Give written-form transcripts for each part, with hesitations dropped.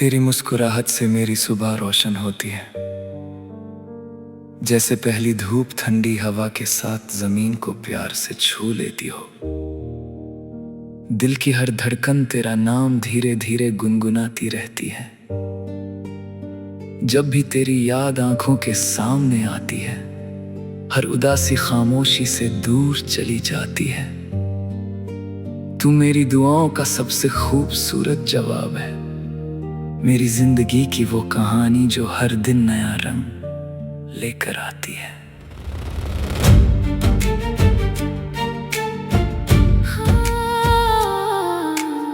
तेरी मुस्कुराहट से मेरी सुबह रोशन होती है, जैसे पहली धूप ठंडी हवा के साथ जमीन को प्यार से छू लेती हो। दिल की हर धड़कन तेरा नाम धीरे धीरे गुनगुनाती रहती है। जब भी तेरी याद आंखों के सामने आती है, हर उदासी खामोशी से दूर चली जाती है। तू मेरी दुआओं का सबसे खूबसूरत जवाब है, मेरी जिंदगी की वो कहानी जो हर दिन नया रंग लेकर आती है।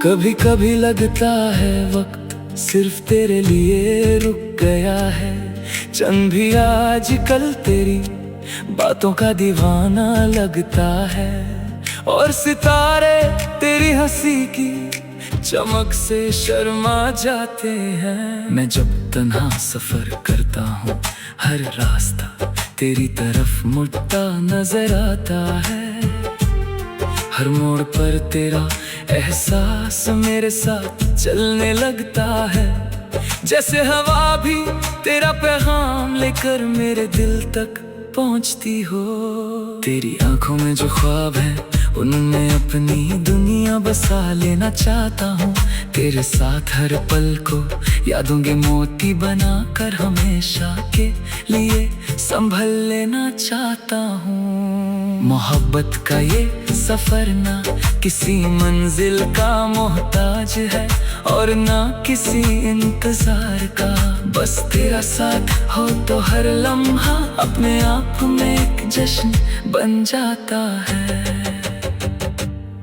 कभी कभी लगता है वक्त सिर्फ तेरे लिए रुक गया है। चंद भी आजकल तेरी बातों का दीवाना लगता है, और सितारे तेरी हंसी की चमक से शर्मा जाते हैं। मैं जब तन्हा सफर करता हूँ, हर रास्ता तेरी तरफ मुड़ता नजर आता है। हर मोड़ पर तेरा एहसास मेरे साथ चलने लगता है, जैसे हवा भी तेरा पैगाम लेकर मेरे दिल तक पहुँचती हो। तेरी आंखों में जो ख्वाब है, उनमें अपनी दुनिया बसा लेना चाहता हूँ। तेरे साथ हर पल को यादों के मोती बनाकर हमेशा के लिए संभल लेना चाहता हूँ। मोहब्बत का ये सफर ना किसी मंजिल का मोहताज है, और ना किसी इंतजार का। बस तेरा साथ हो तो हर लम्हा अपने आप में एक जश्न बन जाता है।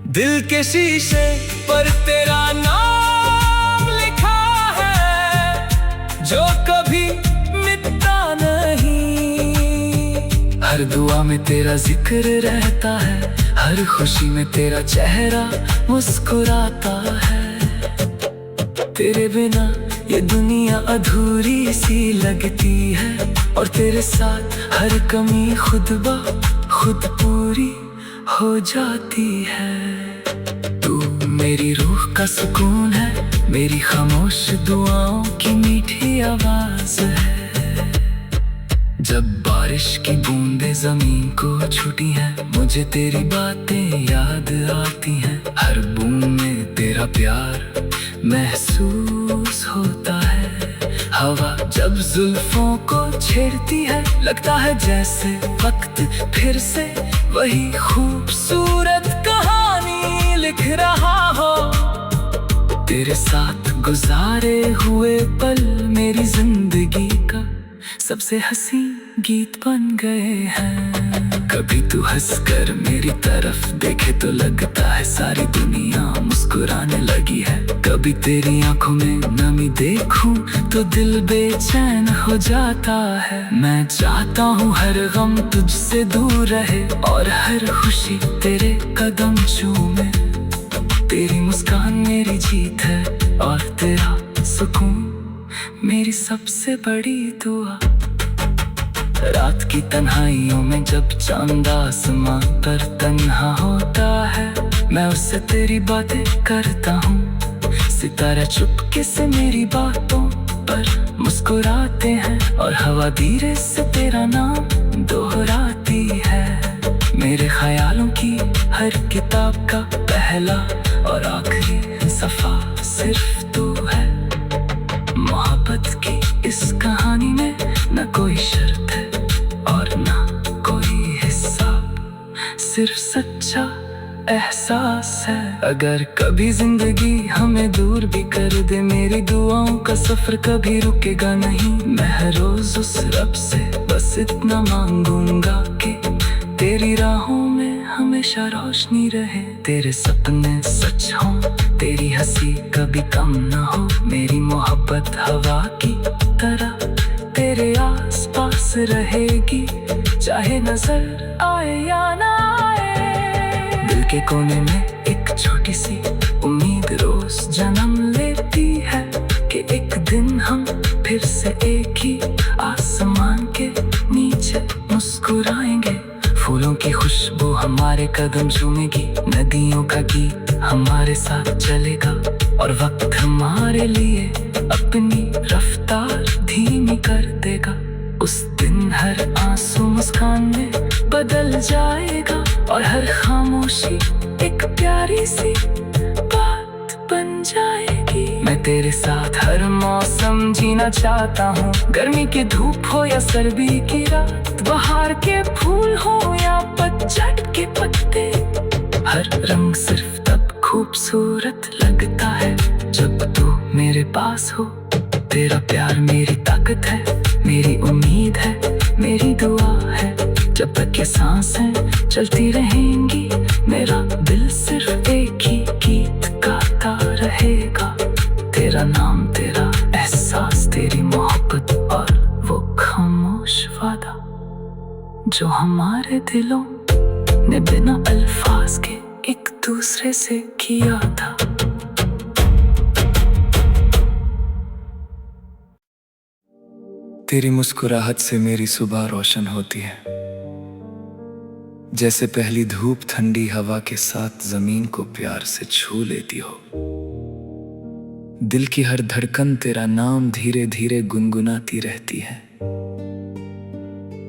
दिल के शीशे पर तेरा नाम लिखा है, जो कभी मिटता नहीं। हर दुआ में तेरा जिक्र रहता है, हर खुशी में तेरा चेहरा मुस्कुराता है। तेरे बिना ये दुनिया अधूरी सी लगती है, और तेरे साथ हर कमी खुद ब खुद पूरी हो जाती है। तू मेरी रूह का सुकून है, मेरी खामोश दुआओं की मीठी आवाज है। जब बारिश की बूंदें जमीन को छूती हैं, मुझे तेरी बातें याद आती हैं। हर बूंद में तेरा प्यार महसूस होता है। हवा जब जुल्फों को छेड़ती है, लगता है जैसे वक्त फिर से वही खूबसूरत कहानी लिख रहा हो। तेरे साथ गुजारे हुए पल मेरी जिंदगी का सबसे हसीन गीत बन गए हैं। कभी तू हंसकर मेरी तरफ देखे तो लगता है सारी दुनिया मुस्कुराने लगी है। कभी तेरी आंखों में नमी देखूं तो दिल बेचैन हो जाता है। मैं चाहता हूँ हर गम तुझसे दूर रहे, और हर खुशी तेरे कदम चूमे। तेरी मुस्कान मेरी जीत है, और तेरा सुकून मेरी सबसे बड़ी दुआ। रात की तन्हाइयों में जब चांद आसमां पर तन्हा होता है, मैं उससे तेरी बातें करता हूँ। सितारे चुपके से मेरी बातों पर मुस्कुराते हैं, और हवा धीरे से तेरा नाम दोहराती है। मेरे ख्यालों की हर किताब का पहला और आखिरी सफा सिर्फ तू है। मोहब्बत की इस कहानी में न कोई शर्त है और ना कोई हिसाब, सिर्फ सच्चा एहसास है। अगर कभी जिंदगी हमें दूर भी कर दे, मेरी दुआओं का सफर कभी रुकेगा नहीं। मैं हर रोज उस रब से बस इतना मांगूंगा कि तेरी राहों में हमेशा रोशनी रहे। तेरे सपने सच हों, तेरी हंसी कभी कम न हो। मेरी मोहब्बत हवा की तरह तेरे आस पास रहेगी, चाहे नजर आए या ना आए। दिल के कोने में एक छोटी सी उम्मीद रोज जन्म लेती है, कि एक दिन हम फिर से एक ही आसमान के नीचे मुस्कुराएंगे। फूलों की खुशबू हमारे कदम चूमेगी, नदियों का गीत हमारे साथ चलेगा, और वक्त हमारे लिए अपनी मुस्कान में बदल जाएगा, और हर खामोशी एक प्यारी सी बात बन जाएगी। मैं तेरे साथ हर मौसम जीना चाहता हूँ, गर्मी की धूप हो या सर्दी की रात, बहार के फूल हो या पतझड़ के पत्ते। हर रंग सिर्फ तब खूबसूरत लगता है जब तू मेरे पास हो। तेरा प्यार मेरी ताकत है, मेरी उम्मीद है, मेरी दुआ है। जब तक ये सांसें चलती रहेंगी, मेरा दिल सिर्फ एक ही गीत गाता रहेगा। तेरा नाम, तेरा एहसास, तेरी मोहब्बत और वो खामोश वादा जो हमारे दिलों ने बिना अल्फाज के एक दूसरे से किया था। तेरी मुस्कुराहट से मेरी सुबह रोशन होती है, जैसे पहली धूप ठंडी हवा के साथ जमीन को प्यार से छू लेती हो। दिल की हर धड़कन तेरा नाम धीरे धीरे गुनगुनाती रहती है।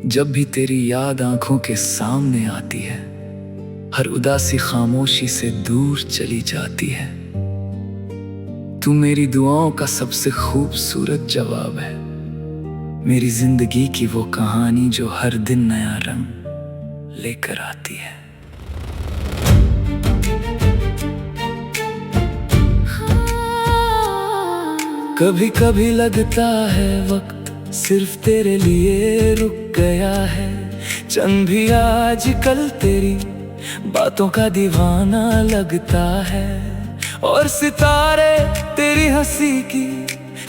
जब भी तेरी याद आंखों के सामने आती है, हर उदासी खामोशी से दूर चली जाती है। तू मेरी दुआओं का सबसे खूबसूरत जवाब है, मेरी जिंदगी की वो कहानी जो हर दिन नया रंग लेकर आती है। कभी कभी लगता है वक्त सिर्फ तेरे लिए रुक गया है। चंद भी आजकल तेरी बातों का दीवाना लगता है, और सितारे तेरी हंसी की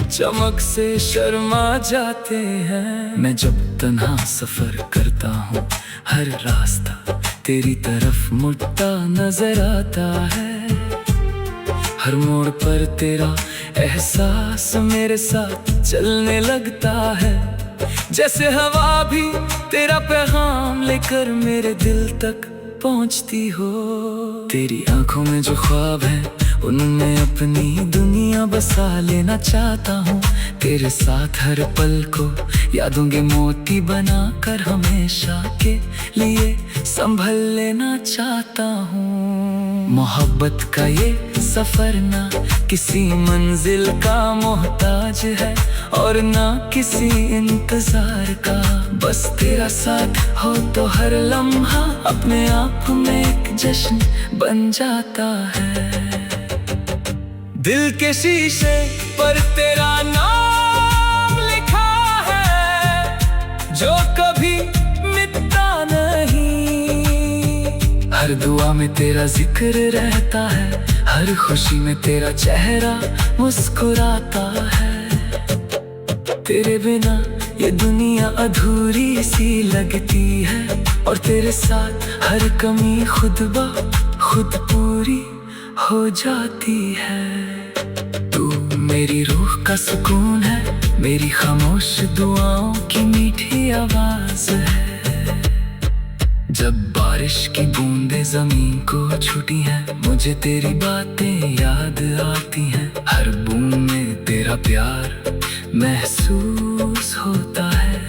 चमक से शर्मा जाते हैं। मैं जब तन्हा सफर करता हूँ, हर रास्ता तेरी तरफ मुड़ता नजर आता है। हर मोड़ पर तेरा एहसास मेरे साथ चलने लगता है, जैसे हवा भी तेरा पैगाम लेकर मेरे दिल तक पहुँचती हो। तेरी आंखों में जो ख्वाब है, उनमें अपनी दुनिया बसा लेना चाहता हूँ। तेरे साथ हर पल को यादों के मोती बना कर हमेशा के लिए संभल लेना चाहता हूँ। मोहब्बत का ये सफर ना किसी मंजिल का मोहताज है, और ना किसी इंतजार का। बस तेरा साथ हो तो हर लम्हा अपने आप में एक जश्न बन जाता है। दिल के शीशे पर तेरा नाम लिखा है, जो कभी मिटता नहीं। हर दुआ में तेरा जिक्र रहता है, हर खुशी में तेरा चेहरा मुस्कुराता है। तेरे बिना ये दुनिया अधूरी सी लगती है, और तेरे साथ हर कमी खुद ब खुद पूरी हो जाती है। तू मेरी रूह का सुकून है, मेरी खामोश दुआओं की मीठी आवाज है। जब बारिश की बूंदें जमीन को छूती हैं, मुझे तेरी बातें याद आती हैं। हर बूंद में तेरा प्यार महसूस होता है।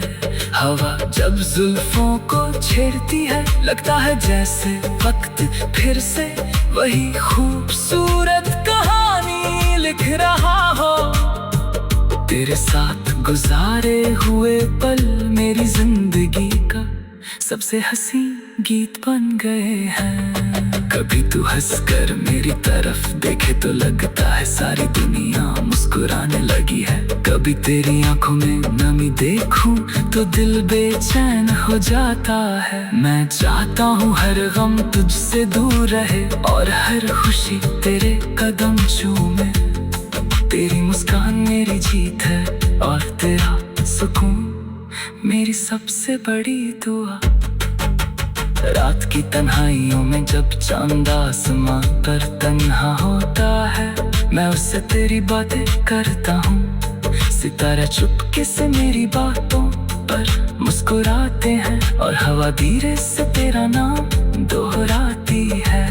हवा जब जुल्फों को छेड़ती है, लगता है जैसे वक्त फिर से वही खूबसूरत कहानी लिख रहा हो। तेरे साथ गुजारे हुए पल मेरी जिंदगी का सबसे हंसी गीत बन गए हैं। कभी तू हंसकर मेरी तरफ देखे तो लगता है सारी दुनिया मुस्कुराने लगी है। कभी तेरी आंखों में नमी देखूं तो दिल बेचैन हो जाता है। मैं चाहता हूँ हर गम तुझसे दूर रहे, और हर खुशी तेरे कदम चूमे। तेरी मुस्कान मेरी जीत है, और तेरा सुकून मेरी सबसे बड़ी दुआ। रात की तन्हाइयों में जब चांद आसमां पर तन्हा होता है, मैं उससे तेरी बातें करता हूँ। सितारे चुपके से मेरी बातों पर मुस्कुराते हैं, और हवा धीरे से तेरा नाम दोहराती है।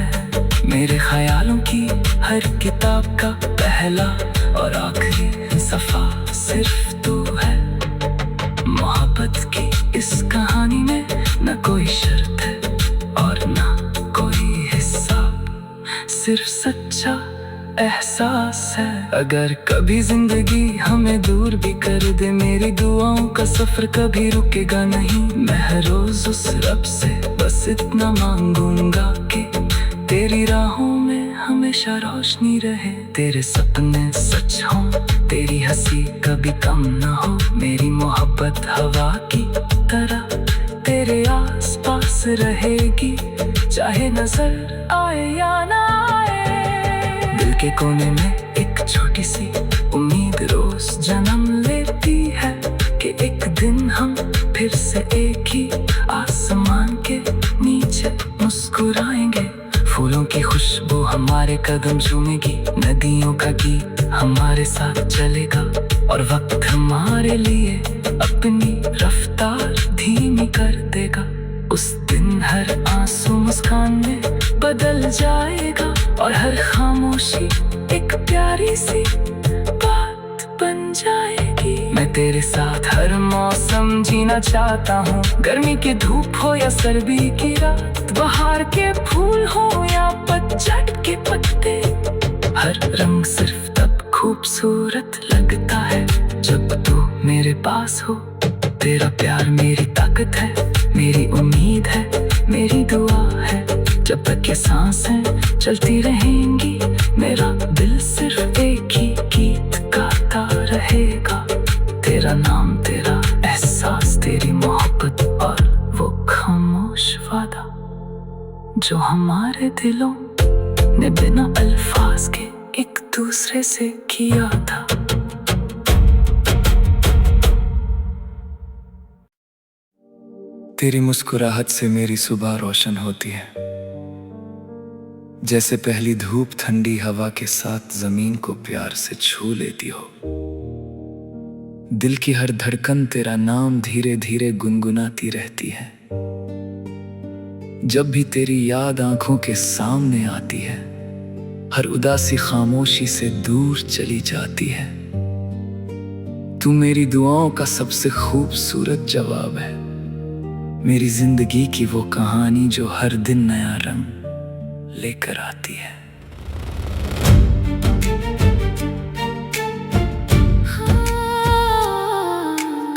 मेरे ख्यालों की हर किताब का पहला और आखिरी सफा सिर्फ तू है। मोहब्बत की इस कहानी में सिर्फ सच्चा एहसास है। अगर कभी जिंदगी हमें दूर भी कर दे, मेरी दुआओं का सफर कभी रुकेगा नहीं। मैं हर रोज उस रब से बस इतना मांगूंगा कि तेरी राहों में हमेशा रोशनी रहे, तेरे सपने सच हों, तेरी हंसी कभी कम ना हो। मेरी मोहब्बत हवा की तरह तेरे आस पास रहेगी, चाहे नजर आए या ना आए। दिल के कोने में एक छोटी सी उम्मीद रोज जन्म लेती है कि एक दिन हम फिर से एक ही आसमान के नीचे मुस्कुराएंगे। फूलों की खुशबू हमारे कदम चूमेगी, नदियों का गीत हमारे साथ चलेगा, और वक्त हमारे लिए अपनी रफ्तार धीमी कर देगा। उस दिन हर आंसू मुस्कान में बदल जाएगा, और हर खामोशी एक प्यारी सी बात बन जाएगी। मैं तेरे साथ हर मौसम जीना चाहता हूँ, गर्मी की धूप हो या सर्दी की रात, बहार के फूल हो या पतझड़ के पत्ते। हर रंग सिर्फ तब खूबसूरत लगता है जब तू मेरे पास हो। तेरा प्यार मेरी ताकत है, मेरी उम्मीद है, मेरी दुआ है। जब तक ये सांसें चलती रहेंगी, मेरा दिल सिर्फ एक ही गीत गाता रहेगा। तेरा नाम, तेरा एहसास, तेरी मोहब्बत और वो खामोश वादा जो हमारे दिलों ने बिना अल्फाज के एक दूसरे से किया था। तेरी मुस्कुराहट से मेरी सुबह रोशन होती है, जैसे पहली धूप ठंडी हवा के साथ जमीन को प्यार से छू लेती हो। दिल की हर धड़कन तेरा नाम धीरे धीरे गुनगुनाती रहती है। जब भी तेरी याद आंखों के सामने आती है, हर उदासी खामोशी से दूर चली जाती है। तू मेरी दुआओं का सबसे खूबसूरत जवाब है, मेरी जिंदगी की वो कहानी जो हर दिन नया रंग लेकर आती है।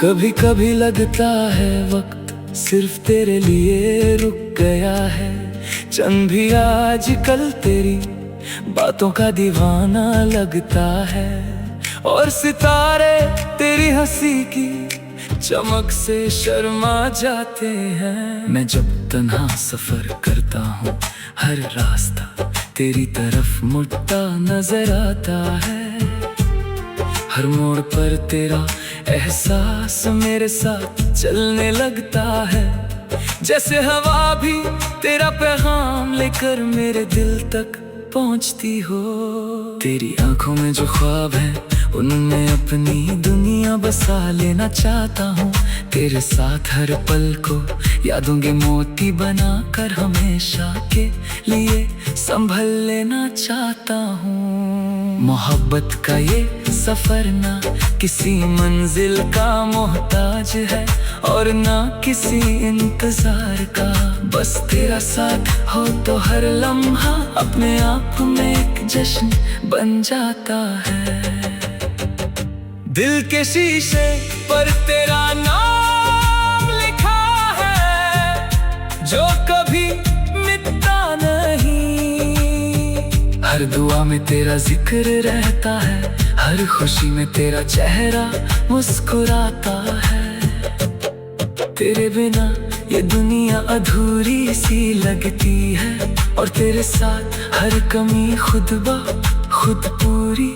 कभी कभी लगता है वक्त सिर्फ तेरे लिए रुक गया है। चंद भी आजकल तेरी बातों का दीवाना लगता है, और सितारे तेरी हंसी की चमक से शर्मा जाते हैं। मैं जब तन्हा सफर करता हूँ, हर रास्ता तेरी तरफ मुड़ता नजर आता है। हर मोड़ पर तेरा एहसास मेरे साथ चलने लगता है, जैसे हवा भी तेरा पैगाम लेकर मेरे दिल तक पहुंचती हो। तेरी आंखों में जो ख्वाब है, उनमें अपनी दुनिया बसा लेना चाहता हूँ। तेरे साथ हर पल को यादों के मोती बनाकर हमेशा के लिए संभल लेना चाहता हूँ। मोहब्बत का ये सफर ना किसी मंजिल का मोहताज है, और ना किसी इंतजार का। बस तेरा साथ हो तो हर लम्हा अपने आप में एक जश्न बन जाता है। दिल के शीशे पर तेरा नाम लिखा है, जो कभी मिटता नहीं। हर दुआ में तेरा जिक्र रहता है, हर खुशी में तेरा चेहरा मुस्कुराता है। तेरे बिना ये दुनिया अधूरी सी लगती है, और तेरे साथ हर कमी खुद ब खुद पूरी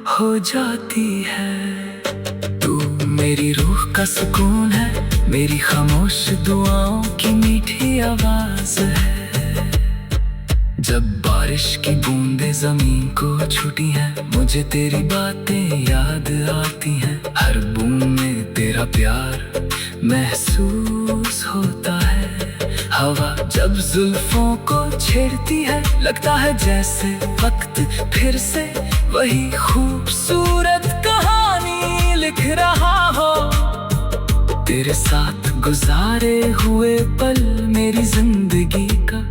हो जाती है। तू मेरी रूह का सुकून है, मेरी खामोश दुआओं की मीठी आवाज है। जब बारिश की बूंदें जमीन को छूती हैं, मुझे तेरी बातें याद आती हैं। हर बूंद में तेरा प्यार महसूस होता है। हवा जब जुल्फों को छेड़ती है, लगता है जैसे वक्त फिर से वही खूबसूरत कहानी लिख रहा हो। तेरे साथ गुजारे हुए पल मेरी जिंदगी का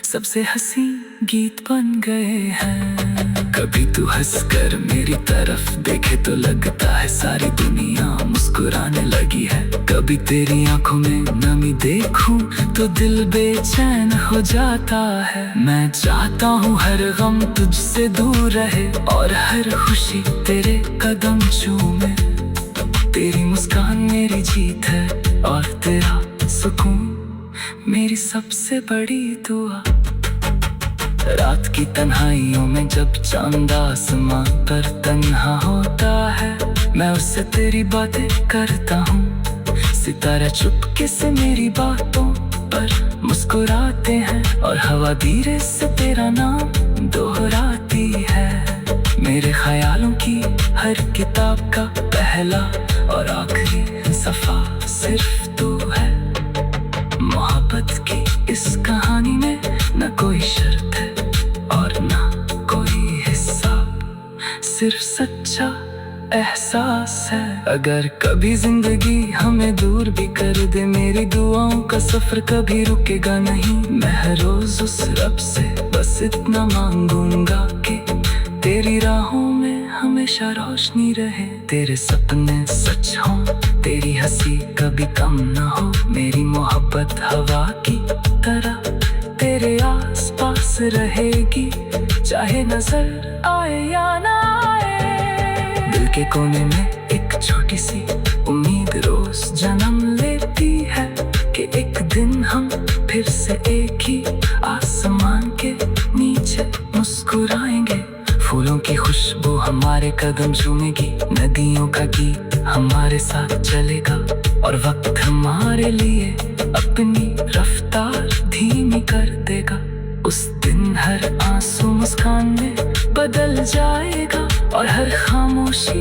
सबसे हसीन गीत बन गए हैं। कभी तू हंसकर मेरी तरफ देखे तो लगता है सारी दुनिया मुस्कुराने लगी है। कभी तेरी आंखों में नमी देखूं तो दिल बेचैन हो जाता है। मैं चाहता हूँ हर गम तुझसे दूर रहे और हर खुशी तेरे कदम चूमे। तेरी मुस्कान मेरी जीत है और तेरा सुकून मेरी सबसे बड़ी दुआ। रात की तन्हाइयों में जब चांद आसमां पर तन्हा होता है, मैं उससे तेरी बातें करता हूँ। सितारा चुपके से मेरी बातों पर मुस्कुराते हैं और हवा धीरे से तेरा नाम दोहराती है। मेरे ख्यालों की हर किताब का पहला और आखिरी सफा सिर्फ तू है। मोहब्बत की इस कहानी में न कोई शर्त है और न कोई हिस्सा, सिर्फ सच्चा एहसास है। अगर कभी जिंदगी हमें दूर भी कर दे, मेरी दुआओं का सफर कभी रुकेगा नहीं। मैं हर रोज उस रब से बस इतना मांगूंगा कि तेरी राहों में हमेशा रोशनी रहे। तेरे सपने सच हों, तेरी हंसी कभी कम ना हो। मेरी मोहब्बत हवा की तरह तेरे आस पास रहेगी, चाहे नजर आए या ना आए। दिल के कोने में एक छोटी सी उम्मीद रोज जन्म लेती है कि एक दिन हम फिर से एक ही आसमान के नीचे मुस्कुराएंगे। फूलों की खुशबू हमारे कदम चूमेगी, नदियों का गीत हमारे साथ चलेगा और वक्त हमारे लिए अपनी रफ्तार धीमी कर देगा। उस दिन हर आंसू मुस्कान में बदल जाएगा और हर खामोशी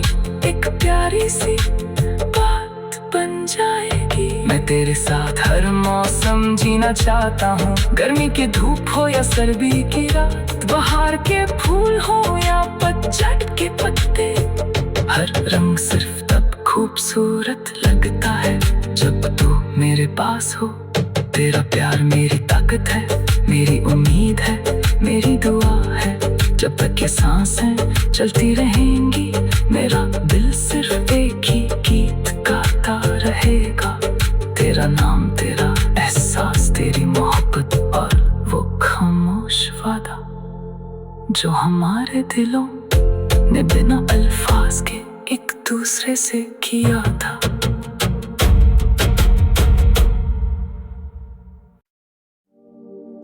एक प्यारी सी बात बन जाएगी। मैं तेरे साथ हर मौसम जीना चाहता हूँ, गर्मी की धूप हो या सर्दी की रात, बहार के फूल हो या पतझड़ के पत्ते। हर रंग सिर्फ तब खूबसूरत लगता है जब तू मेरे पास हो। तेरा प्यार मेरी ताकत है, मेरी उम्मीद है, मेरी दुआ है। जब तक ये सांसें चलती रहेंगी, मेरा दिल सिर्फ एक ही गीत गाता रहेगा। तेरा नाम, तेरा एहसास, तेरी मोहब्बत और वो खामोश वादा जो हमारे दिलों ने बिना अल्फाज के एक दूसरे से किया था।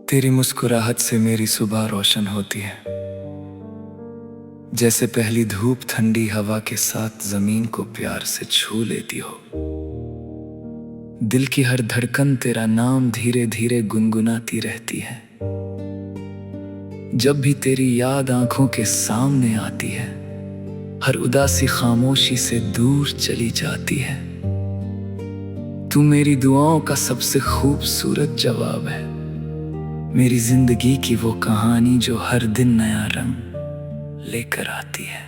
तेरी मुस्कुराहट से मेरी सुबह रोशन होती है, जैसे पहली धूप ठंडी हवा के साथ जमीन को प्यार से छू लेती हो। दिल की हर धड़कन तेरा नाम धीरे धीरे गुनगुनाती रहती है। जब भी तेरी याद आंखों के सामने आती है, हर उदासी खामोशी से दूर चली जाती है। तू मेरी दुआओं का सबसे खूबसूरत जवाब है, मेरी जिंदगी की वो कहानी जो हर दिन नया रंग लेकर आती है।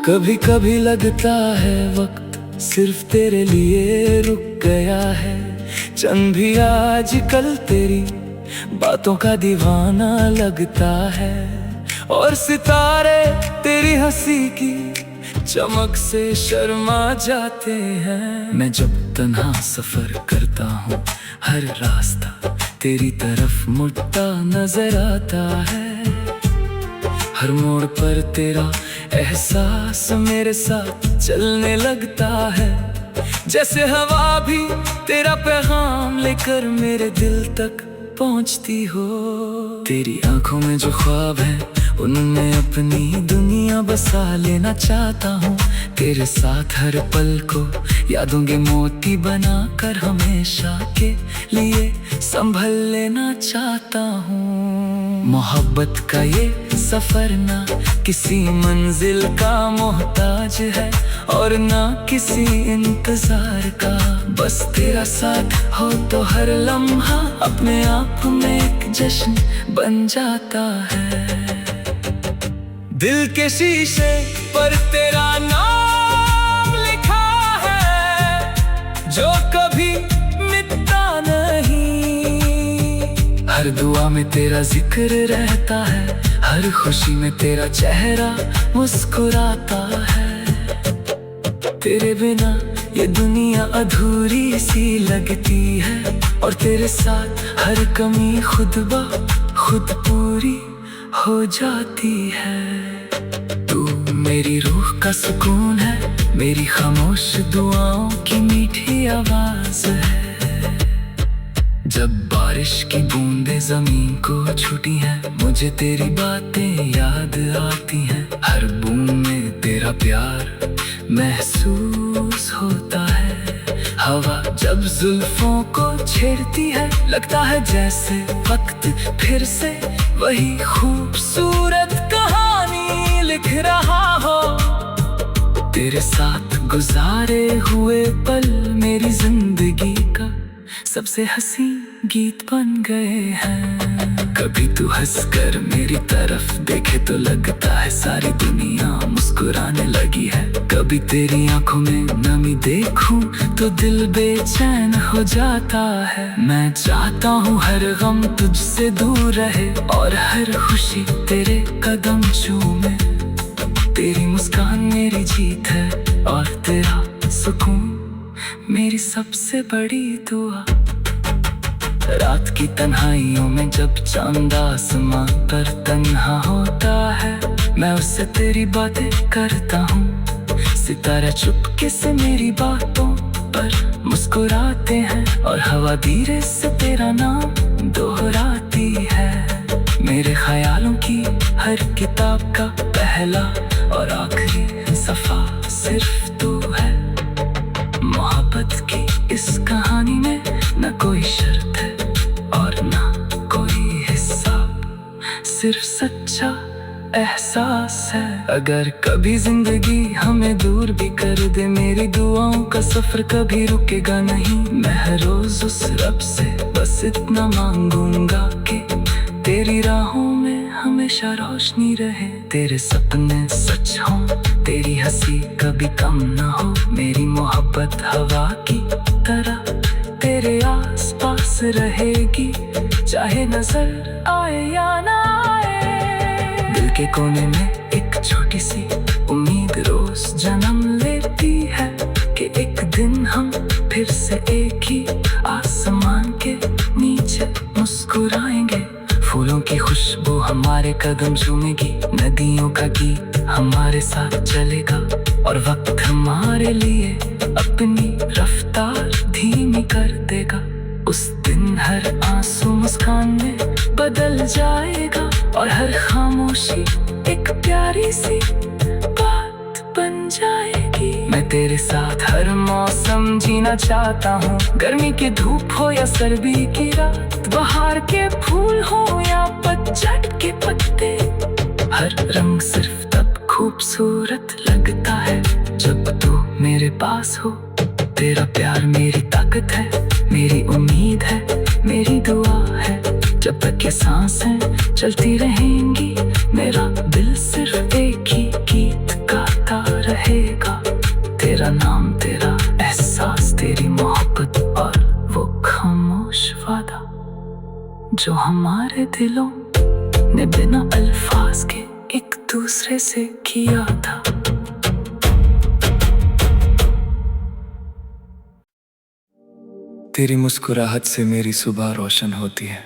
कभी कभी लगता है वक्त सिर्फ तेरे लिए रुक गया है। चंद भी आजकल तेरी बातों का दीवाना लगता है और सितारे तेरी हंसी की चमक से शर्मा जाते हैं। मैं जब तन्हा सफर करता हूँ, हर रास्ता तेरी तरफ मुड़ता नजर आता है। हर मोड़ पर तेरा एहसास मेरे साथ चलने लगता है, जैसे हवा भी तेरा पैगाम लेकर मेरे दिल तक पहुंचती हो। तेरी आंखों में जो ख्वाब है, उनमें अपनी दुनिया बसा लेना चाहता हूँ। तेरे साथ हर पल को यादों के मोती बना कर हमेशा के लिए संभल लेना चाहता हूँ। मोहब्बत का ये सफर ना किसी मंजिल का मोहताज है और ना किसी इंतजार का। बस तेरा साथ हो तो हर लम्हा अपने आप में एक जश्न बन जाता है। दिल के शीशे पर तेरा नाम लिखा है, जो कभी मिटता नहीं। हर दुआ में तेरा जिक्र रहता है, हर खुशी में तेरा चेहरा मुस्कुराता है। तेरे बिना ये दुनिया अधूरी सी लगती है, और तेरे साथ हर कमी खुद ब खुद पूरी हो जाती है। तू मेरी रूह का सुकून है, मेरी खामोश दुआओं की मीठी आवाज है। जब बारिश की बूंदें जमीन को छूती हैं, मुझे तेरी बातें याद आती हैं। हर बूंद में तेरा प्यार महसूस होता है। हवा जब जुल्फों को छेड़ती है, लगता है जैसे वक्त फिर से वही खूबसूरत कहानी लिख रहा हो। तेरे साथ गुजारे हुए पल मेरी जिंदगी का सबसे हंसी गीत बन गए हैं। कभी तू हंसकर मेरी तरफ देखे तो लगता है सारी दुनिया मुस्कुराने लगी है। कभी तेरी आंखों में नमी देखूं तो दिल बेचैन हो जाता है। मैं चाहता हूँ हर गम तुझसे दूर रहे, और हर खुशी तेरे कदम चूमे। तेरी मुस्कान मेरी जीत है, और तेरा सुकून मेरी सबसे बड़ी दुआ। रात की तन्हाइयों में जब चांद आसमां पर तन्हा होता है, मैं उससे तेरी बातें करता हूँ। सितारे चुपके से मेरी बातों पर मुस्कुराते हैं, और हवा धीरे से तेरा नाम दोहराती है। मेरे ख्यालों की हर किताब का पहला और आखिरी सफा सिर्फ तू है। मोहब्बत की इस कहानी में न कोई शर्त है और ना कोई हिसाब, सिर्फ सच्चा एहसास है। अगर कभी जिंदगी हमें दूर भी कर दे, मेरी दुआओं का सफर कभी रुकेगा नहीं। मैं हर रोज उस रब से बस इतना मांगूंगा कि तेरी राहों में हमेशा रोशनी रहे। तेरे सपने सच हों, तेरी हंसी कभी कम ना हो। मेरी मोहब्बत हवा की तरह तेरे आस पास रहेगी, चाहे नजर आए या ना आए। दिल के कोने में एक छोटी सी उम्मीद रोज जन्म लेती है कि एक दिन हम फिर से एक ही आसमान के नीचे मुस्कुराएंगे। फूलों की खुशबू हमारे कदम चूमेगी, नदियों का गीत हमारे साथ चलेगा, और वक्त हमारे लिए अपनी रफ्तार धीमी कर देगा। उस दिन हर आंसू मुस्कान में बदल जाएगा, और हर खामोशी एक प्यारी सी बात बन जाएगी। मैं तेरे साथ हर मौसम जीना चाहता हूँ, गर्मी की धूप हो या सर्दी की रात, बहार के फूल हो या पतझड़ के पत्ते। हर रंग सिर्फ तब खूबसूरत लगता है जब तू मेरे पास हो। तेरा प्यार मेरी ताकत है, मेरी उम्मीद है, मेरी दुआ है। जब तक ये सांसें चलती रहेंगी, मेरा दिल सिर्फ एक ही गीत गाता रहेगा। तेरा नाम, तेरा एहसास, तेरी मोहब्बत, और वो खामोश वादा जो हमारे दिलों ने बिना अल्फाज के एक दूसरे से किया था। तेरी मुस्कुराहट से मेरी सुबह रोशन होती है,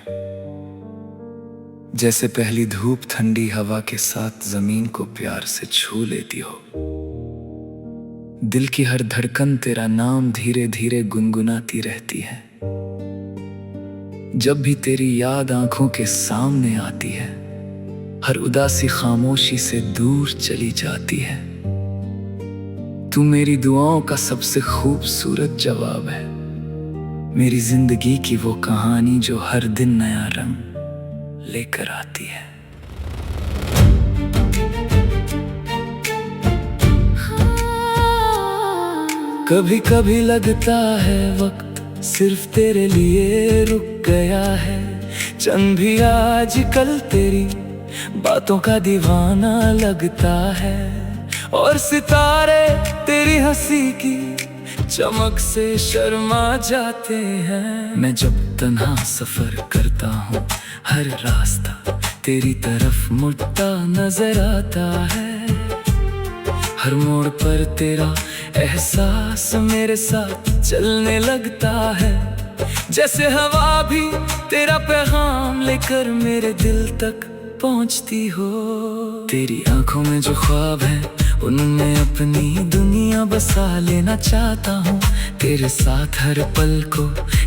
जैसे पहली धूप ठंडी हवा के साथ जमीन को प्यार से छू लेती हो। दिल की हर धड़कन तेरा नाम धीरे धीरे गुनगुनाती रहती है। जब भी तेरी याद आंखों के सामने आती है, हर उदासी खामोशी से दूर चली जाती है। तू मेरी दुआओं का सबसे खूबसूरत जवाब है, मेरी जिंदगी की वो कहानी जो हर दिन नया रंग लेकर आती है। कभी कभी लगता है वक्त सिर्फ तेरे लिए रुक गया है। चंद भी आजकल तेरी बातों का दीवाना लगता है, और सितारे तेरी हंसी की चमक से शर्मा जाते हैं। मैं जब तन्हा सफर करता हूँ, हर रास्ता तेरी तरफ मुड़ता नजर आता है। हर मोड़ पर तेरा एहसास मेरे साथ चलने लगता है। जैसे हवा भी तेरा पैगाम लेकर मेरे दिल तक पहुंचती हो। तेरी आंखों में जो ख्वाब है, उनमें अपनी दुनिया बसा लेना चाहता हूँ। तेरे साथ हर पल को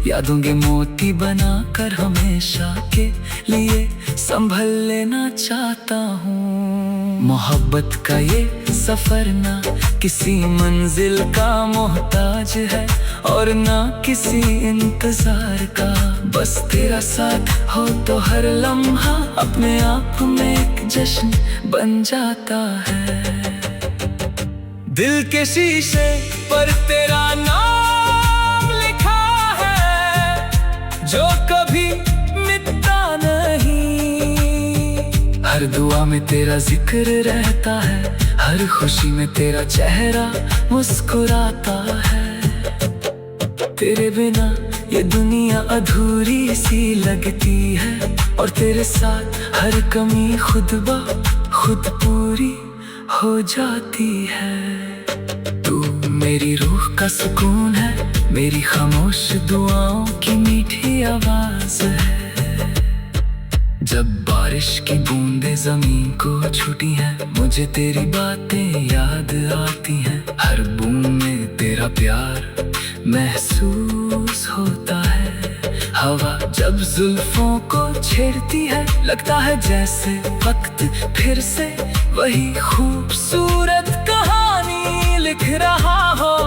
यादों के मोती बना कर हमेशा के लिए संभल लेना चाहता हूँ। मोहब्बत का ये सफर ना किसी मंजिल का मोहताज है और ना किसी इंतजार का। बस तेरा साथ हो तो हर लम्हा अपने आप में एक जश्न बन जाता है। दिल के शीशे पर तेरा नाम लिखा है, जो कभी मिटता नहीं। हर दुआ में तेरा जिक्र रहता है, हर खुशी में तेरा चेहरा मुस्कुराता है। तेरे बिना ये दुनिया अधूरी सी लगती है और तेरे साथ हर कमी खुद ब खुद पूरी हो जाती है। तू मेरी रूह का सुकून है, मेरी खामोश दुआओं की मीठी आवाज है। जब बारिश की बूंदें जमीन को छूटी हैं, मुझे तेरी बातें याद आती हैं। हर बूंद में तेरा प्यार महसूस होता है। हवा जब जुल्फों को छेड़ती है, लगता है जैसे वक्त फिर से वही खूबसूरत कहानी लिख रहा हो।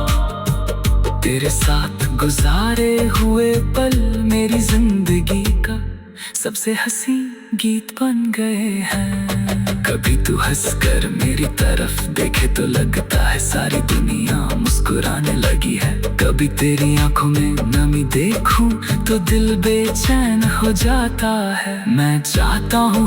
तेरे साथ गुजारे हुए पल मेरी जिंदगी का सबसे हंसी गीत बन गए हैं। कभी तू हंसकर मेरी तरफ देखे तो लगता है सारी दुनिया मुस्कुराने लगी है। कभी तेरी आंखों में नमी देखूं तो दिल बेचैन हो जाता है। मैं चाहता हूँ